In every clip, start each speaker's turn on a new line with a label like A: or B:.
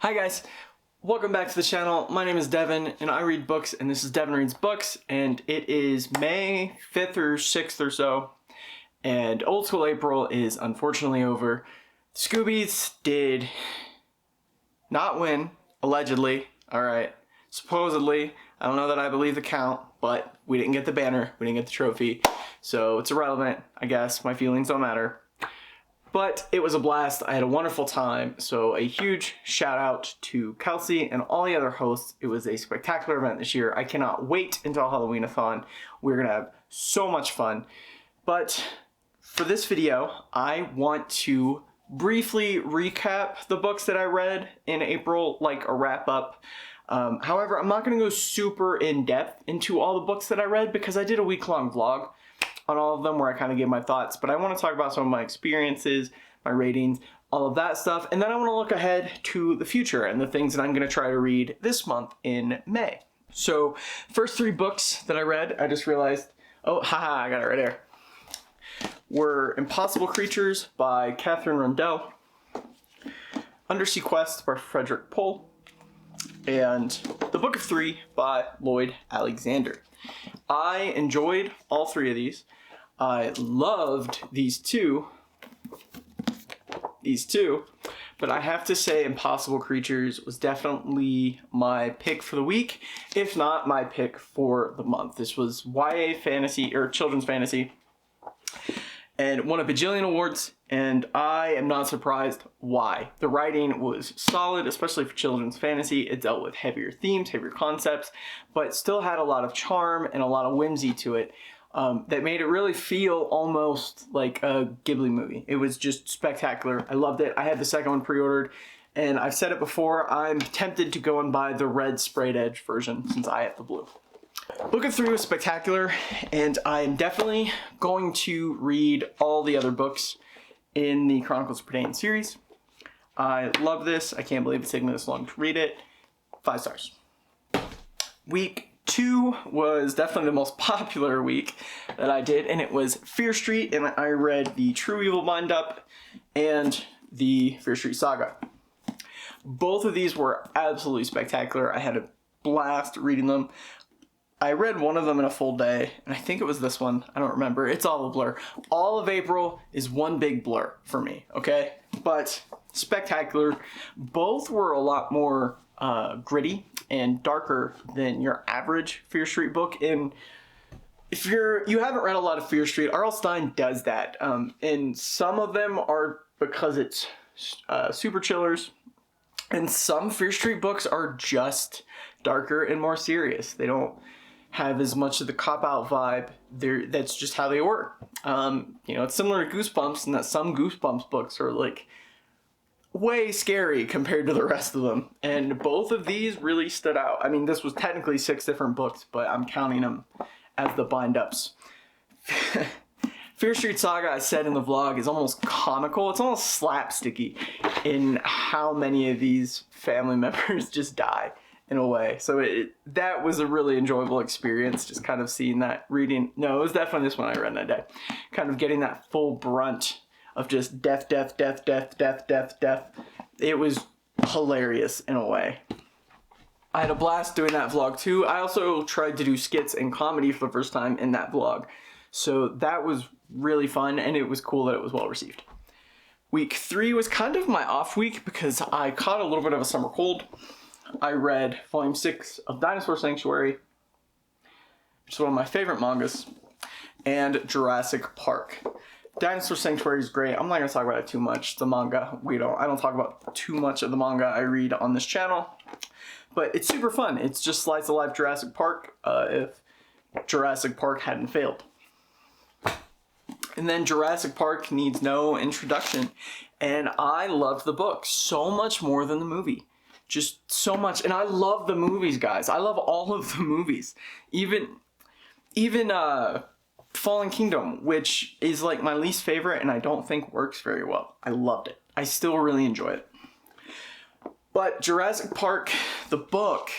A: Hi guys, welcome back to the channel. My name is Devin and I read books, and this is Devin Reads Books, and it is May 5th or 6th or so, and Old School April is unfortunately over. Scoobies did not win, allegedly, alright, supposedly. I don't know that I believe the count, but we didn't get the banner, we didn't get the trophy, so it's irrelevant, I guess. My feelings don't matter. But it was a blast. I had a wonderful time. So a huge shout out to Kelsi and all the other hosts. It was a spectacular event this year. I cannot wait until Halloween-a-thon. We're going to have so much fun. But for this video, I want to briefly recap the books that I read in April, like a wrap up. However, I'm not going to go super in depth into all the books that I read because I did a week-long vlog on all of them where I kind of gave my thoughts, but I want to talk about some of my experiences, my ratings, all of that stuff, and then I want to look ahead to the future and the things that I'm going to try to read this month in May. So, first three books that I read, I just realized, oh, haha, I got it right there, were Impossible Creatures by Catherine Rundell, Undersea Quest by Frederick Pohl, and The Book of Three by Lloyd Alexander. I enjoyed all three of these. I loved these two, but I have to say Impossible Creatures was definitely my pick for the week, if not my pick for the month. This was YA fantasy, or children's fantasy, and won a bajillion awards, and I am not surprised why. The writing was solid, especially for children's fantasy. It dealt with heavier themes, heavier concepts, but still had a lot of charm and a lot of whimsy to it that made it really feel almost like a Ghibli movie. It was just spectacular. I loved it. I had the second one pre-ordered, and I've said it before, I'm tempted to go and buy the red sprayed edge version since I have the blue. Book of Three was spectacular, and I'm definitely going to read all the other books in the Chronicles of Prydain series. I love this. I can't believe it's taken me this long to read it. 5 stars. Week 2 was definitely the most popular week that I did, and it was Fear Street, and I read the True Evil Bind Up and the Fear Street Saga. Both of these were absolutely spectacular. I had a blast reading them. I read one of them in a full day, and I think it was this one. I don't remember. It's all a blur. All of April is one big blur for me, okay? But spectacular. Both were a lot more gritty and darker than your average Fear Street book. And if you haven't read a lot of Fear Street, R.L. Stine does that. And some of them are because it's super chillers, and some Fear Street books are just darker and more serious. They don't have as much of the cop-out vibe. That's just how they were. You know, it's similar to Goosebumps in that some Goosebumps books are like way scary compared to the rest of them. And both of these really stood out. I mean, this was technically 6 different books, but I'm counting them as the bind-ups. Fear Street Saga, I said in the vlog, is almost comical. It's almost slapsticky in how many of these family members just die, in a way. So that was a really enjoyable experience, just kind of seeing that reading. No, it was definitely this one I read that day. Kind of getting that full brunt of just death, death, death, death, death, death, death. It was hilarious in a way. I had a blast doing that vlog too. I also tried to do skits and comedy for the first time in that vlog. So that was really fun, and it was cool that it was well received. Week 3 was kind of my off week because I caught a little bit of a summer cold. I read Volume 6 of Dinosaur Sanctuary, which is one of my favorite mangas, and Jurassic Park. Dinosaur Sanctuary is great. I'm not going to talk about it too much. The manga, I don't talk about too much of the manga I read on this channel, but it's super fun. It's just slice of life Jurassic Park if Jurassic Park hadn't failed. And then Jurassic Park needs no introduction, and I loved the book so much more than the movie. Just so much. And I love the movies, guys. I love all of the movies. Even Fallen Kingdom, which is like my least favorite and I don't think works very well. I loved it. I still really enjoy it. But Jurassic Park, the book,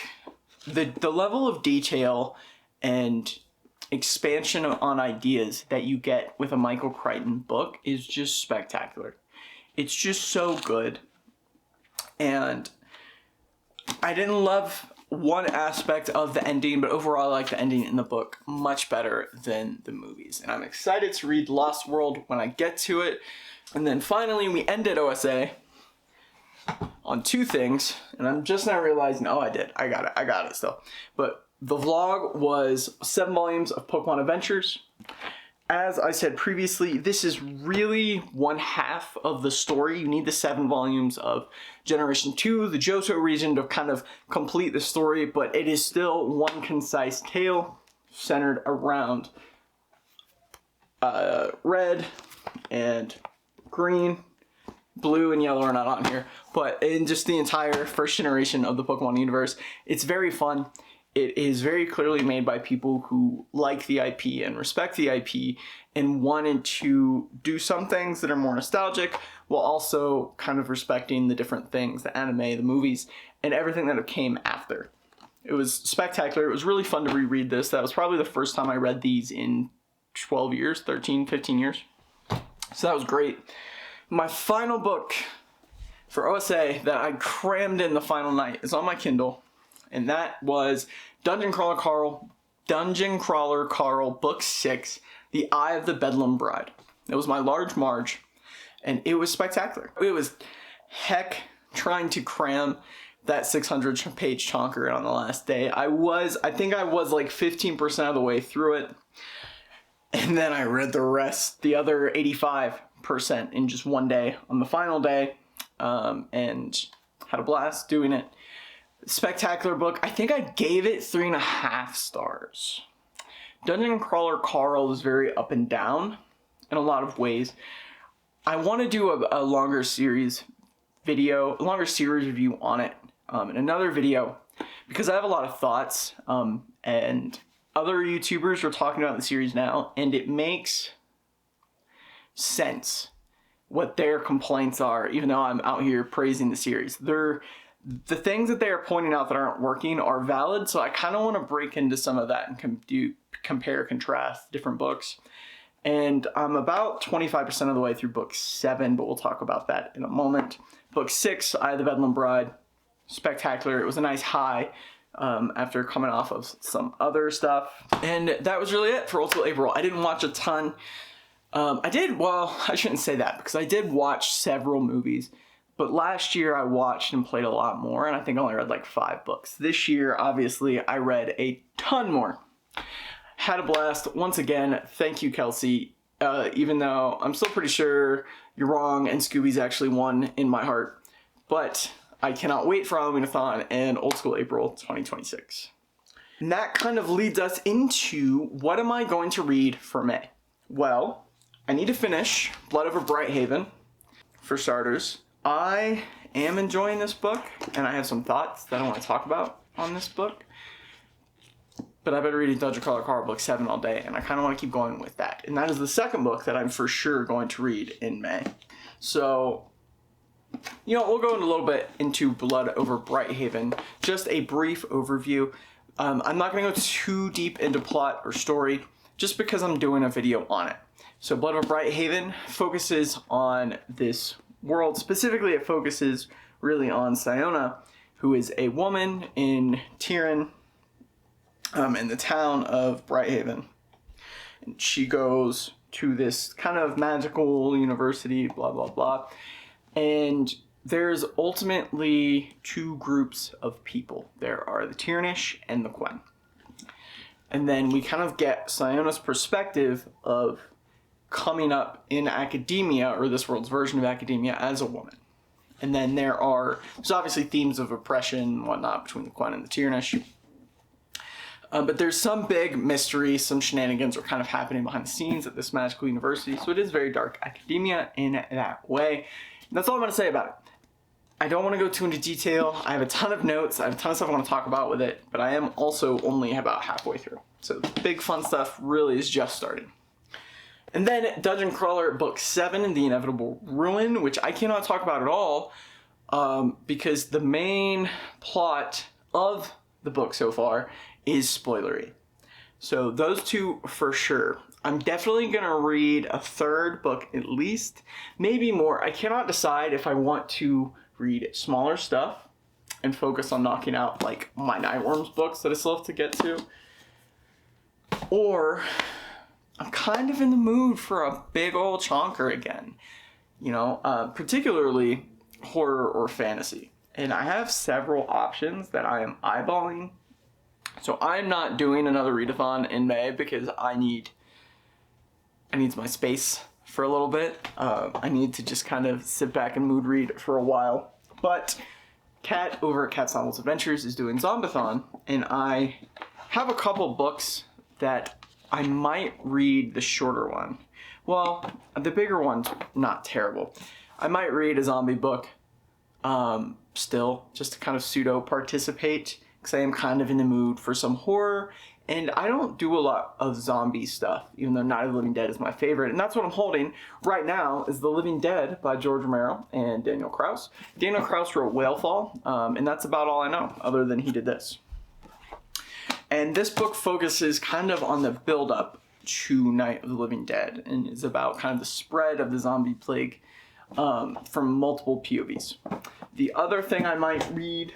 A: the level of detail and expansion on ideas that you get with a Michael Crichton book is just spectacular. It's just so good. And I didn't love one aspect of the ending, but overall I like the ending in the book much better than the movies. And I'm excited to read Lost World when I get to it. And then finally we ended OSA on 2 things, and I'm just now realizing, oh, I got it still. But the vlog was 7 volumes of Pokemon Adventures. As I said previously, this is really 1/2 of the story. You need the 7 volumes of Generation 2, the Johto region, to kind of complete the story, but it is still one concise tale centered around red and green. Blue and yellow are not on here, but in just the entire first generation of the Pokemon universe, it's very fun. It is very clearly made by people who like the IP and respect the IP and wanted to do some things that are more nostalgic while also kind of respecting the different things, the anime, the movies, and everything that came after. It was spectacular. It was really fun to reread this. That was probably the first time I read these in 12 years, 13, 15 years. So that was great. My final book for OSA that I crammed in the final night is on my Kindle. And that was Dungeon Crawler Carl, Book 6, The Eye of the Bedlam Bride. It was my large Marge, and it was spectacular. It was heck trying to cram that 600-page chonker on the last day. I think I was like 15% of the way through it, and then I read the rest, the other 85%, in just one day on the final day, and had a blast doing it. Spectacular book. I think I gave it 3.5 stars. Dungeon Crawler Carl is very up and down in a lot of ways. I want to do a longer series review on it in another video, because I have a lot of thoughts, and other YouTubers are talking about the series now, and it makes sense what their complaints are, even though I'm out here praising the series. The things that they are pointing out that aren't working are valid, so I kind of want to break into some of that and compare, contrast different books. And I'm about 25% of the way through book 7, but we'll talk about that in a moment. Book 6, Eye of the Bedlam Bride, spectacular. It was a nice high after coming off of some other stuff. And that was really it for OldSchoolApril. I didn't watch a ton. I shouldn't say that, because I did watch several movies. But last year I watched and played a lot more, and I think I only read like 5 books. This year, obviously, I read a ton more. Had a blast. Once again, thank you, Kelsi. Even though I'm still pretty sure you're wrong and Scooby's actually won in my heart. But I cannot wait for readathon and OldSchoolApril 2026. And that kind of leads us into, what am I going to read for May? Well, I need to finish Blood Over Brighthaven, for starters. I am enjoying this book, and I have some thoughts that I want to talk about on this book. But I've been reading Dungeon Crawler Carl Book 7 all day, and I kind of want to keep going with that. And that is the second book that I'm for sure going to read in May. So, we'll go in a little bit into Blood Over Brighthaven. Just a brief overview. I'm not going to go too deep into plot or story, just because I'm doing a video on it. So Blood Over Brighthaven focuses on this world. Specifically, it focuses really on Siona, who is a woman in Tyrion, in the town of Brighthaven. And she goes to this kind of magical university, blah, blah, blah. And there's ultimately 2 groups of people. There are the Tyranish and the Quen. And then we kind of get Siona's perspective of coming up in academia, or this world's version of academia, as a woman. And then there's obviously themes of oppression and whatnot between the Quen and the Tyranish. But there's some big mystery, some shenanigans are kind of happening behind the scenes at this magical university. So it is very dark academia in that way. And that's all I'm going to say about it. I don't want to go too into detail. I have a ton of notes. I have a ton of stuff I want to talk about with it. But I am also only about halfway through. So the big fun stuff really is just starting. And then Dungeon Crawler Book 7, The Inevitable Ruin, which I cannot talk about at all, because the main plot of the book so far is spoilery. So those 2 for sure. I'm definitely going to read a 3rd book at least, maybe more. I cannot decide if I want to read smaller stuff and focus on knocking out like my Nightworms books that I still have to get to. Or I'm kind of in the mood for a big old chonker again, you know, particularly horror or fantasy. And I have several options that I am eyeballing. So I'm not doing another readathon in May because I need my space for a little bit. I need to just kind of sit back and mood read for a while. But Kat over at Kat's Novels Adventures is doing Zombathon, and I have a couple books that I might read the shorter one. Well, the bigger one's not terrible. I might read a zombie book still, just to kind of pseudo participate, because I am kind of in the mood for some horror, and I don't do a lot of zombie stuff, even though Night of the Living Dead is my favorite. And that's what I'm holding right now, is The Living Dead by George Romero and Daniel Kraus. Daniel Kraus wrote Whalefall, and that's about all I know, other than he did this. And this book focuses kind of on the build-up to Night of the Living Dead, and is about kind of the spread of the zombie plague from multiple POVs. The other thing I might read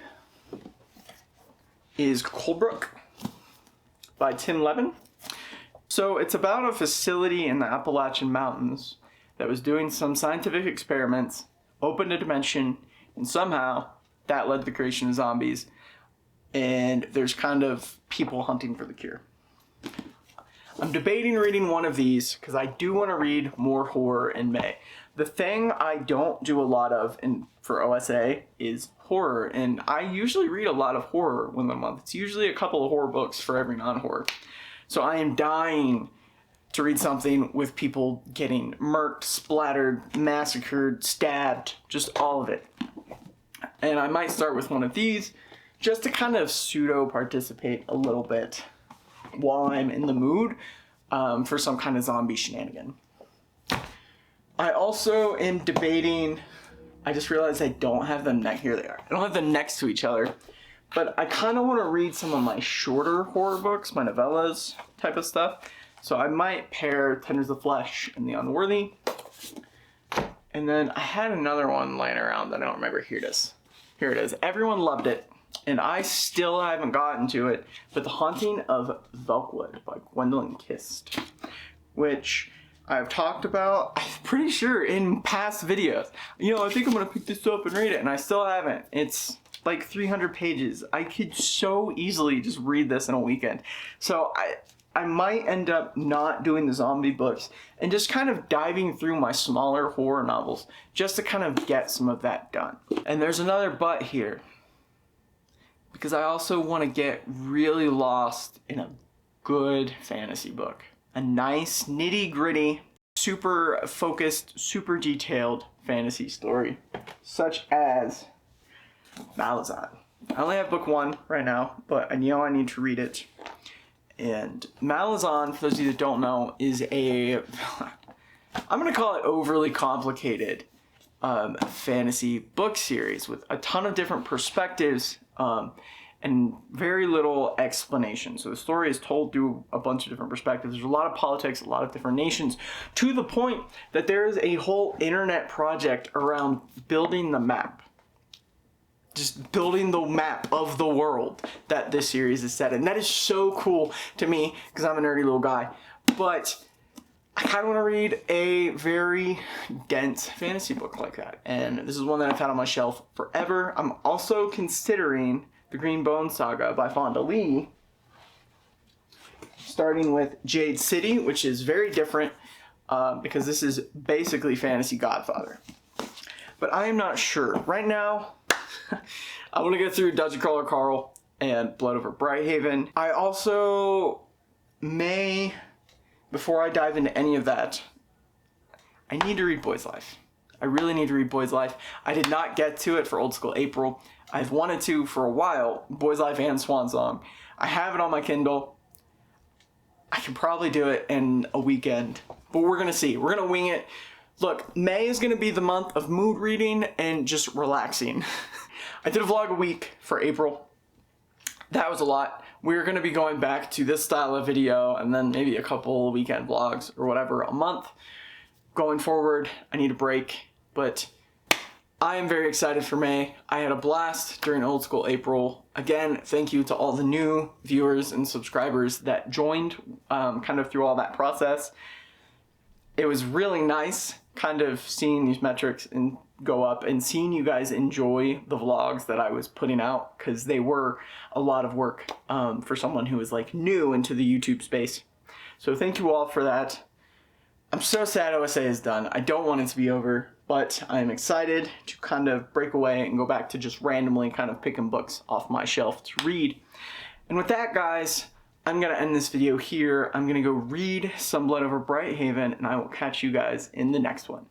A: is Coldbrook by Tim Levin. So it's about a facility in the Appalachian Mountains that was doing some scientific experiments, opened a dimension, and somehow that led to the creation of zombies. And there's kind of people hunting for the cure. I'm debating reading one of these because I do want to read more horror in May. The thing I don't do a lot of for OSA is horror, and I usually read a lot of horror within a month. It's usually a couple of horror books for every non-horror. So I am dying to read something with people getting murked, splattered, massacred, stabbed, just all of it. And I might start with one of these just to kind of pseudo-participate a little bit while I'm in the mood for some kind of zombie shenanigan. I also am debating, I just realized I don't have them here they are. I don't have them next to each other, but I kind of want to read some of my shorter horror books, my novellas type of stuff. So I might pair Tenders of Flesh and The Unworthy. And then I had another one laying around that I don't remember. Here it is. Here it is. Everyone loved it, and I still haven't gotten to it, but The Haunting of Velkwood by Gwendolyn Kist, which I've talked about, I'm pretty sure, in past videos. You know, I think I'm going to pick this up and read it, and I still haven't. It's like 300 pages. I could so easily just read this in a weekend. So I might end up not doing the zombie books and just kind of diving through my smaller horror novels just to kind of get some of that done. And there's another but here, because I also want to get really lost in a good fantasy book. A nice, nitty-gritty, super focused, super detailed fantasy story, such as Malazan. I only have book 1 right now, but I know I need to read it. And Malazan, for those of you that don't know, is I'm going to call it overly complicated fantasy book series with a ton of different perspectives and very little explanation. So the story is told through a bunch of different perspectives. There's a lot of politics, a lot of different nations, to the point that there is a whole internet project around building the map. Just building the map of the world that this series is set in. That is so cool to me because I'm a nerdy little guy. But I kind of want to read a very dense fantasy book like that. And this is one that I've had on my shelf forever. I'm also considering The Green Bone Saga by Fonda Lee, starting with Jade City, which is very different because this is basically fantasy Godfather. But I am not sure. Right now, I want to get through Dungeon Crawler Carl and Blood over Brighthaven. I also may, before I dive into any of that, I need to read Boy's Life. I really need to read Boy's Life. I did not get to it for OldSchoolApril. I've wanted to for a while, Boy's Life and Swan Song. I have it on my Kindle. I can probably do it in a weekend, but we're going to see. We're going to wing it. Look, May is going to be the month of mood reading and just relaxing. I did a vlog a week for April. That was a lot. We're going to be going back to this style of video and then maybe a couple weekend vlogs or whatever a month. Going forward, I need a break, but I am very excited for May. I had a blast during Old School April. Again, thank you to all the new viewers and subscribers that joined kind of through all that process. It was really nice kind of seeing these metrics and go up and seeing you guys enjoy the vlogs that I was putting out, because they were a lot of work for someone who was like new into the YouTube space. So thank you all for that. I'm so sad OSA is done. I don't want it to be over, but I'm excited to kind of break away and go back to just randomly kind of picking books off my shelf to read. And with that, guys, I'm going to end this video here. I'm going to go read Some Blood Over Brighthaven, and I will catch you guys in the next one.